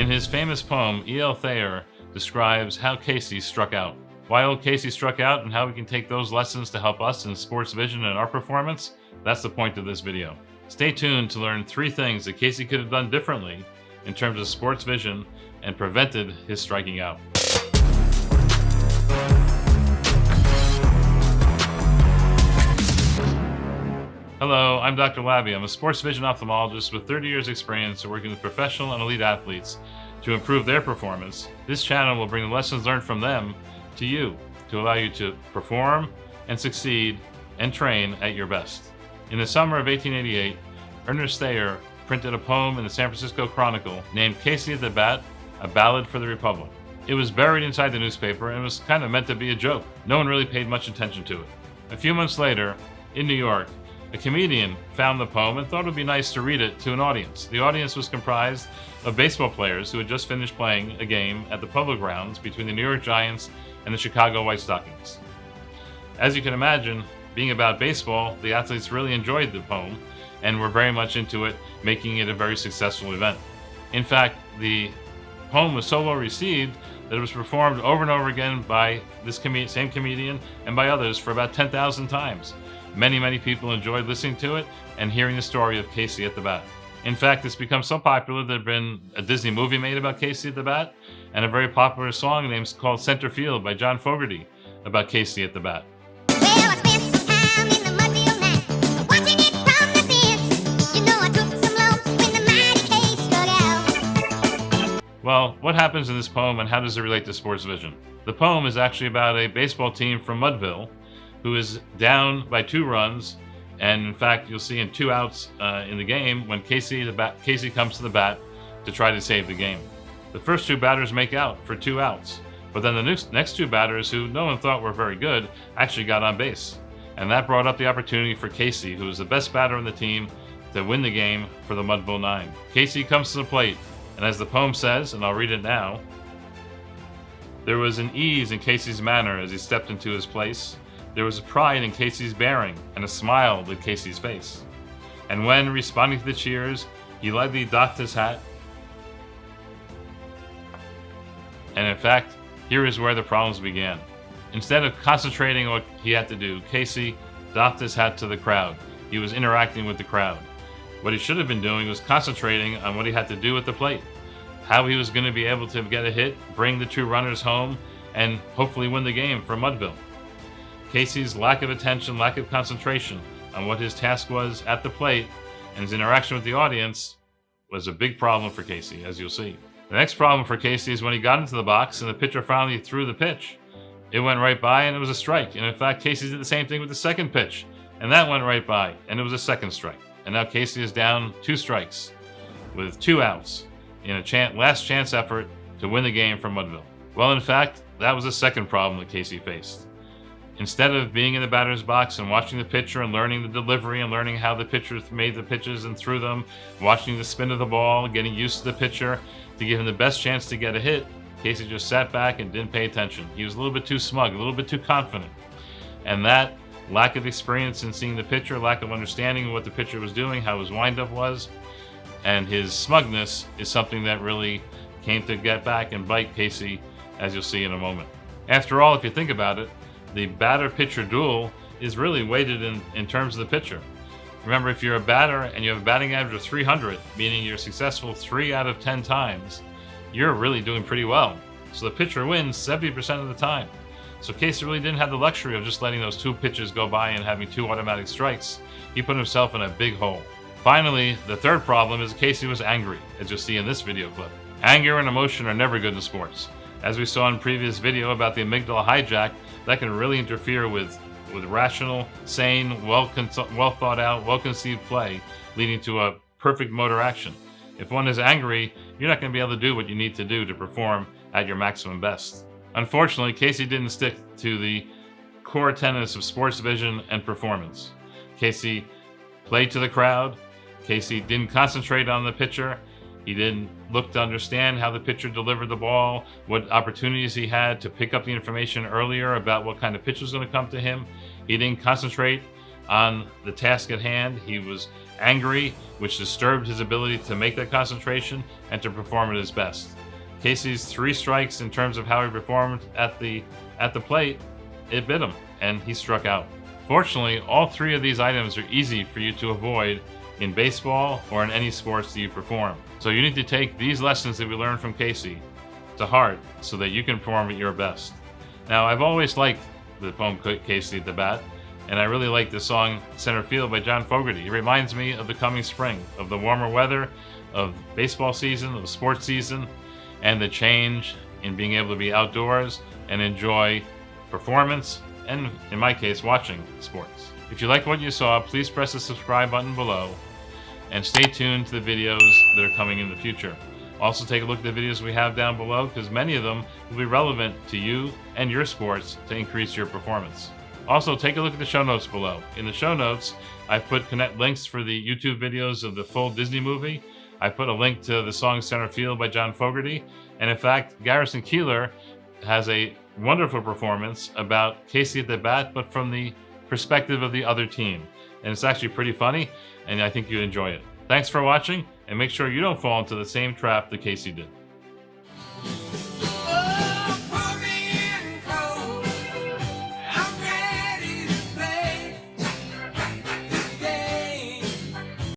In his famous poem, E.L. Thayer describes how Casey struck out. Why old Casey struck out and how we can take those lessons to help us in sports vision and our performance, that's the point of this video. Stay tuned to learn 3 things that Casey could have done differently in terms of sports vision and prevented his striking out. Hello, I'm Dr. Laby. I'm a sports vision ophthalmologist with 30 years experience working with professional and elite athletes to improve their performance. This channel will bring the lessons learned from them to you to allow you to perform and succeed and train at your best. In the summer of 1888, Ernest Thayer printed a poem in the San Francisco Chronicle named Casey at the Bat, a Ballad for the Republic. It was buried inside the newspaper and was kind of meant to be a joke. No one really paid much attention to it. A few months later, in New York, a comedian found the poem and thought it would be nice to read it to an audience. The audience was comprised of baseball players who had just finished playing a game at the public grounds between the New York Giants and the Chicago White Stockings. As you can imagine, being about baseball, the athletes really enjoyed the poem and were very much into it, making it a very successful event. In fact, the poem was so well received that it was performed over and over again by this same comedian and by others for about 10,000 times. Many people enjoyed listening to it and hearing the story of Casey at the Bat. In fact, it's become so popular that there's been a Disney movie made about Casey at the Bat and a very popular song named called Center Field by John Fogerty about Casey at the Bat. Well, what happens in this poem and how does it relate to sports vision? The poem is actually about a baseball team from Mudville who is down by 2 runs, and in fact you'll see in 2 outs in the game when Casey comes to the bat to try to save the game. The first 2 batters make out for 2 outs, but then the next 2 batters, who no one thought were very good, actually got on base, and that brought up the opportunity for Casey, who was the best batter on the team, to win the game for the Mudville 9. Casey comes to the plate, and as the poem says, and I'll read it now, there was an ease in Casey's manner as he stepped into his place. There was a pride in Casey's bearing and a smile lit Casey's face. And when, responding to the cheers, he lightly doffed his hat. And in fact, here is where the problems began. Instead of concentrating on what he had to do, Casey doffed his hat to the crowd. He was interacting with the crowd. What he should have been doing was concentrating on what he had to do at the plate, how he was going to be able to get a hit, bring the 2 runners home, and hopefully win the game for Mudville. Casey's lack of attention, lack of concentration on what his task was at the plate and his interaction with the audience was a big problem for Casey, as you'll see. The next problem for Casey is when he got into the box and the pitcher finally threw the pitch. It went right by and it was a strike. And in fact, Casey did the same thing with the second pitch, and that went right by and it was a second strike. And now Casey is down 2 strikes with 2 outs in a last chance effort to win the game for Mudville. Well, in fact, that was the second problem that Casey faced. Instead of being in the batter's box and watching the pitcher and learning the delivery and learning how the pitcher made the pitches and threw them, watching the spin of the ball, getting used to the pitcher to give him the best chance to get a hit, Casey just sat back and didn't pay attention. He was a little bit too smug, a little bit too confident. And that lack of experience in seeing the pitcher, lack of understanding of what the pitcher was doing, how his windup was, and his smugness is something that really came to get back and bite Casey, as you'll see in a moment. After all, if you think about it, the batter-pitcher duel is really weighted in terms of the pitcher. Remember, if you're a batter and you have a batting average of 300, meaning you're successful 3 out of 10 times, you're really doing pretty well. So the pitcher wins 70% of the time. So Casey really didn't have the luxury of just letting those 2 pitches go by and having 2 automatic strikes. He put himself in a big hole. Finally, the third problem is Casey was angry, as you'll see in this video clip. Anger and emotion are never good in sports. As we saw in a previous video about the amygdala hijack, that can really interfere with rational, sane, well thought out, well-conceived play, leading to a perfect motor action. If one is angry, you're not going to be able to do what you need to do to perform at your maximum best. Unfortunately, Casey didn't stick to the core tenets of sports vision and performance. Casey played to the crowd. Casey didn't concentrate on the pitcher. He didn't look to understand how the pitcher delivered the ball, what opportunities he had to pick up the information earlier about what kind of pitch was going to come to him. He didn't concentrate on the task at hand. He was angry, which disturbed his ability to make that concentration and to perform at his best. Casey's 3 strikes in terms of how he performed at the plate, it bit him, and he struck out. Fortunately, all 3 of these items are easy for you to avoid in baseball or in any sports that you perform. So you need to take these lessons that we learned from Casey to heart so that you can perform at your best. Now, I've always liked the poem Casey at the Bat, and I really like the song Center Field by John Fogerty. It reminds me of the coming spring, of the warmer weather, of baseball season, of sports season, and the change in being able to be outdoors and enjoy performance and, in my case, watching sports. If you like what you saw, please press the subscribe button below and stay tuned to the videos that are coming in the future. Also, take a look at the videos we have down below, because many of them will be relevant to you and your sports to increase your performance. Also, take a look at the show notes below. In the show notes, I put connect links for the YouTube videos of the full Disney movie. I put a link to the song Center Field by John Fogerty. And in fact, Garrison Keillor has a wonderful performance about Casey at the Bat, but from the perspective of the other team. And it's actually pretty funny, and I think you'd enjoy it. Thanks for watching, and make sure you don't fall into the same trap that Casey did.